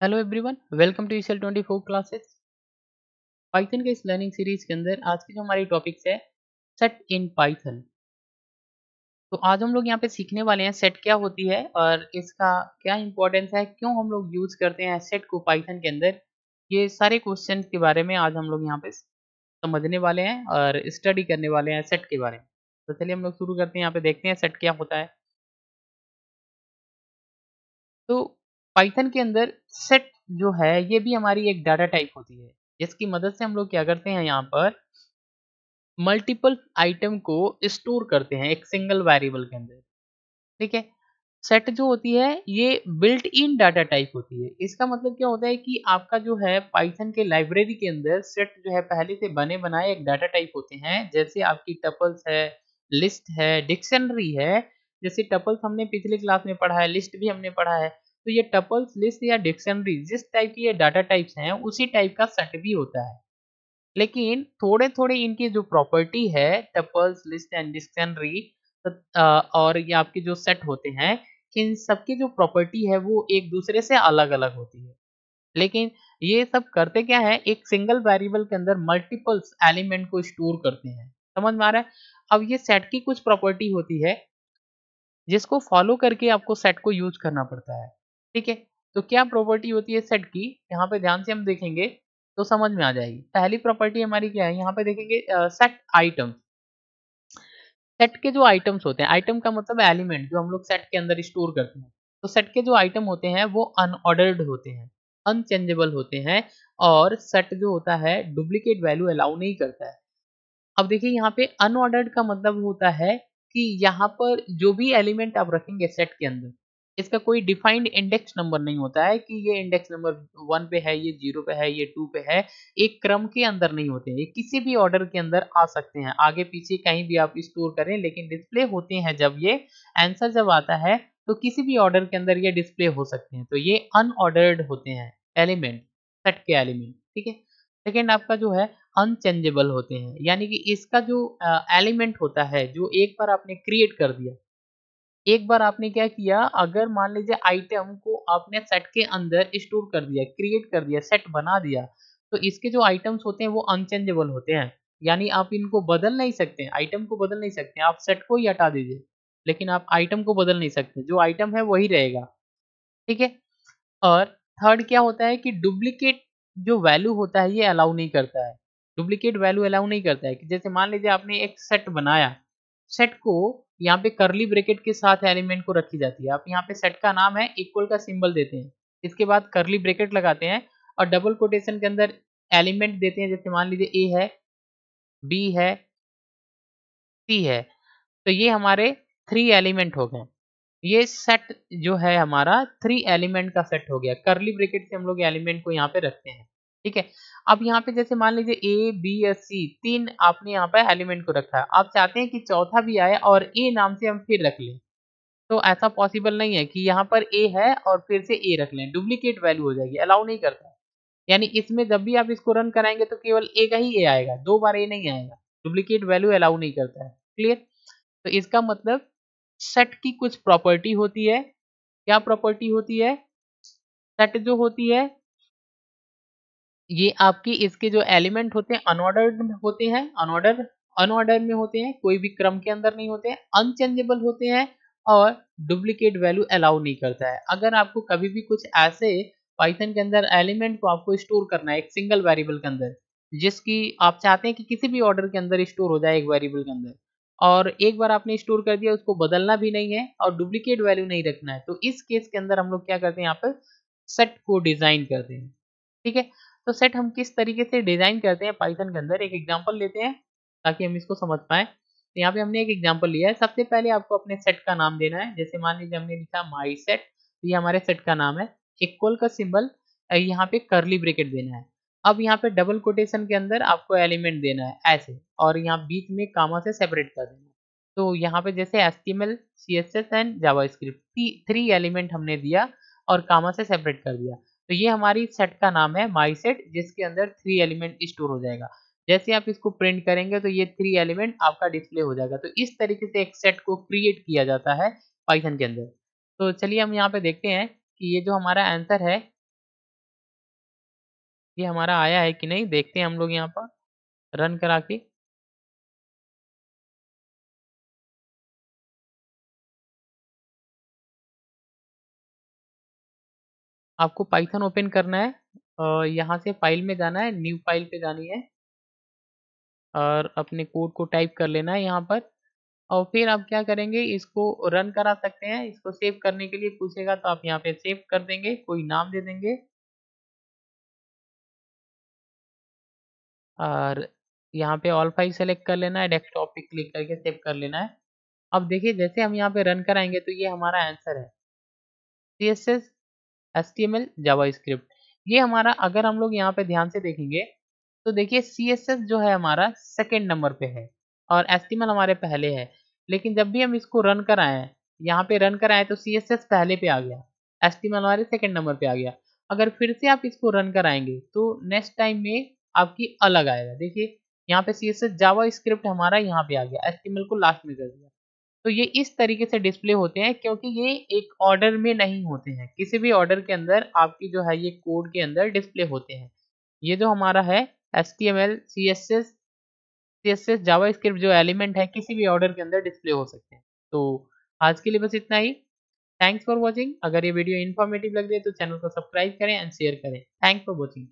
Hello everyone, welcome to ECL 24 classes. Python के इस learning series के अंदर आज की जो हमारी टॉपिक्स है सेट इन पाइथन। तो आज हम लोग यहाँ पे सीखने वाले हैं सेट क्या होती है और इसका क्या इंपॉर्टेंस है, क्यों हम लोग यूज करते हैं सेट को पाइथन के अंदर। ये सारे क्वेश्चन के बारे में आज हम लोग यहाँ पे समझने वाले हैं और स्टडी करने वाले हैं सेट के बारे में। तो चलिए हम लोग शुरू करते हैं, यहाँ पे देखते हैं सेट क्या होता है। तो पाइथन के अंदर सेट जो है ये भी हमारी एक डाटा टाइप होती है, जिसकी मदद से हम लोग क्या करते हैं, यहाँ पर मल्टीपल आइटम को स्टोर करते हैं एक सिंगल वेरिएबल के अंदर। ठीक है। सेट जो होती है ये बिल्ट इन डाटा टाइप होती है। इसका मतलब क्या होता है कि आपका जो है पाइथन के लाइब्रेरी के अंदर सेट जो है पहले से बने बनाए एक डाटा टाइप होते हैं। जैसे आपकी टपल्स है, लिस्ट है, डिक्शनरी है। जैसे टपल्स हमने पिछले क्लास में पढ़ा है, लिस्ट भी हमने पढ़ा है। तो ये टपल्स, लिस्ट या डिक्शनरी जिस टाइप की ये डाटा टाइप्स हैं उसी टाइप का सेट भी होता है। लेकिन थोड़े-थोड़े इनकी जो प्रॉपर्टी है टपल्स, लिस्ट एंड डिक्शनरी और ये आपके जो सेट होते हैं, इन सबकी जो प्रॉपर्टी है वो एक दूसरे से अलग-अलग होती है। लेकिन ये सब करते क्या है, एक सिंगल वेरिएबल के अंदर मल्टीपल्स एलिमेंट को स्टोर करते हैं। समझ में आ रहा है? अब ये सेट की कुछ प्रॉपर्टी होती है जिसको फॉलो करके आपको सेट को यूज़ करना पड़ता है। ठीक है? तो क्या प्रॉपर्टी होती है सेट की? यहाँ पे ध्यान से हम देखेंगे तो समझ में आ जाएगी। पहली प्रॉपर्टी हमारी क्या है? यहाँ पे देखेंगे सेट आइटम्स। सेट के जो आइटम्स होते हैं, आइटम का मतलब एलिमेंट जो हम लोग सेट के अंदर स्टोर करते हैं। तो सेट के जो आइटम होते हैं वो अनऑर्डर्ड होते हैं, अनचेंजेबल होते हैं और सेट जो होता है डुप्लीकेट वैल्यू अलाउ नहीं करता है। अब देखिए यहाँ पे अनऑर्डर्ड का मतलब होता है कि यहाँ पर जो भी एलिमेंट आप रखेंगे सेट के अंदर, इसका कोई डिफाइंड इंडेक्स नंबर नहीं होता है कि ये इंडेक्स नंबर 1 पे है, ये 0 पे है, ये 2 पे है। एक क्रम के अंदर नहीं होते हैं, ये किसी भी ऑर्डर के अंदर आ सकते हैं। आगे पीछे कहीं भी आप स्टोर करें, लेकिन डिस्प्ले होते हैं जब ये आंसर जब आता है तो किसी भी ऑर्डर के अंदर ये डिस्प्ले हो सकते हैं। तो ये अनऑर्डर्ड होते हैं एलिमेंट, सेट के एलिमेंट। ठीक है। सेकेंड आपका जो है अनचेंजेबल होते हैं, यानी कि इसका जो एलिमेंट होता है जो एक बार आपने क्रिएट कर दिया, एक बार आपने क्या किया, अगर मान लीजिए आइटम को आपने सेट के अंदर स्टोर कर दिया, क्रिएट कर दिया, सेट बना दिया, तो इसके जो आइटम्स होते हैं वो अनचेंजेबल होते हैं। यानी आप इनको बदल नहीं सकते, आइटम को बदल नहीं सकते। आप सेट को ही हटा दीजिए, लेकिन आप आइटम को बदल नहीं सकते। जो आइटम है वही रहेगा। ठीक है। और थर्ड क्या होता है कि डुप्लीकेट जो वैल्यू होता है ये अलाउ नहीं करता है। डुप्लीकेट वैल्यू अलाउ नहीं करता है कि जैसे मान लीजिए आपने एक सेट बनाया, सेट को यहाँ पे कर्ली ब्रैकेट के साथ एलिमेंट को रखी जाती है। आप यहाँ पे सेट का नाम है, इक्वल का सिंबल देते हैं, इसके बाद कर्ली ब्रैकेट लगाते हैं और डबल कोटेशन के अंदर एलिमेंट देते हैं। जैसे मान लीजिए ए है, बी है, सी है, तो ये हमारे 3 एलिमेंट हो गए। ये सेट जो है हमारा 3 एलिमेंट का सेट हो गया। कर्ली ब्रैकेट से हम लोग एलिमेंट को यहाँ पे रखते हैं। ठीक है। अब यहाँ पे जैसे मान लीजिए ए, बी या सी 3 आपने यहाँ पे एलिमेंट को रखा है। आप चाहते हैं कि चौथा भी आए और ए नाम से हम फिर रख लें। तो ऐसा पॉसिबल नहीं है कि यहाँ पर ए है और फिर से ए रख लें, डुप्लीकेट वैल्यू हो जाएगी, अलाउ नहीं करता है। यानी इसमें जब भी आप इसको रन कराएंगे तो केवल ए का ही ए आएगा, 2 बार ए नहीं आएगा। डुप्लीकेट वैल्यू अलाउ नहीं करता है। क्लियर? तो इसका मतलब सेट की कुछ प्रॉपर्टी होती है। क्या प्रॉपर्टी होती है? सेट जो होती है ये आपकी इसके जो एलिमेंट होते हैं अनऑर्डर्ड में होते हैं, अनऑर्डर में होते हैं, कोई भी क्रम के अंदर नहीं होते हैं, अनचेंजेबल होते हैं और डुप्लीकेट वैल्यू अलाउ नहीं करता है। अगर आपको कभी भी कुछ ऐसे पाइथन के अंदर एलिमेंट को आपको स्टोर करना है एक सिंगल वेरिएबल के अंदर, जिसकी आप चाहते हैं कि किसी भी ऑर्डर के अंदर स्टोर हो जाए एक वेरिएबल के अंदर, और एक बार आपने स्टोर कर दिया, उसको बदलना भी नहीं है और डुप्लीकेट वैल्यू नहीं रखना है, तो इस केस के अंदर हम लोग क्या करते हैं, यहाँ पर सेट को डिजाइन करते हैं। ठीक है। तो सेट हम किस तरीके से डिजाइन करते हैं पाइथन के अंदर, एक एग्जांपल लेते हैं ताकि हम इसको समझ पाएं। तो यहाँ पे हमने एक एग्जांपल लिया है। सबसे पहले आपको अपने सेट का नाम देना है। जैसे मान लीजिए हमने लिखा माई सेट, तो ये हमारे सेट का नाम है। इक्वल का सिंबल, यहाँ पे कर्ली ब्रैकेट देना है। अब यहाँ पे डबल कोटेशन के अंदर आपको एलिमेंट देना है ऐसे, और यहाँ बीच में कामा से सेपरेट कर देना है। तो यहाँ पे जैसे HTML, CSS and JavaScript 3 element हमने दिया और कामा से सेपरेट कर दिया। तो ये हमारी सेट का नाम है माई सेट, जिसके अंदर 3 एलिमेंट स्टोर हो जाएगा। जैसे आप इसको प्रिंट करेंगे तो ये 3 एलिमेंट आपका डिस्प्ले हो जाएगा। तो इस तरीके से एक सेट को क्रिएट किया जाता है पाइथन के अंदर। तो चलिए हम यहाँ पे देखते हैं कि ये जो हमारा आंसर है ये हमारा आया है कि नहीं देखते हैं हम लोग यहाँ पर रन करा के। आपको पाइथन ओपन करना है, यहाँ से फाइल में जाना है, न्यू फाइल पे जानी है और अपने कोड को टाइप कर लेना है यहाँ पर। और फिर आप क्या करेंगे, इसको रन करा सकते हैं। इसको सेव करने के लिए पूछेगा तो आप यहाँ पे सेव कर देंगे, कोई नाम दे देंगे और यहाँ पे ऑल फाइल सेलेक्ट कर लेना है, डेस्कटॉप पे क्लिक करके सेव कर लेना है। अब देखिए जैसे हम यहाँ पे रन कराएंगे तो ये हमारा आंसर है, CSS HTML जावास्क्रिप्ट। ये हमारा, अगर हम लोग यहाँ पे ध्यान से देखेंगे तो देखिए CSS जो है हमारा सेकंड नंबर पे है और HTML हमारे पहले है। लेकिन जब भी हम इसको रन कराएं, यहाँ पे रन कराएं तो CSS पहले पे आ गया, HTML हमारे सेकंड नंबर पे आ गया। अगर फिर से आप इसको रन कराएंगे तो नेक्स्ट टाइम में आपकी अलग आएगा। देखिए यहाँ पे CSS जावा स्क्रिप्ट हमारा यहाँ पे आ गया, HTML को लास्ट में कर दिया। तो ये इस तरीके से डिस्प्ले होते हैं क्योंकि ये एक ऑर्डर में नहीं होते हैं, किसी भी ऑर्डर के अंदर आपकी जो है ये कोड के अंदर डिस्प्ले होते हैं। ये जो हमारा है HTML CSS CSS जावास्क्रिप्ट जो एलिमेंट है किसी भी ऑर्डर के अंदर डिस्प्ले हो सकते हैं। तो आज के लिए बस इतना ही। Thanks for watching. अगर ये वीडियो इन्फॉर्मेटिव लग रही है तो चैनल को सब्सक्राइब करें एंड शेयर करें। Thanks for watching.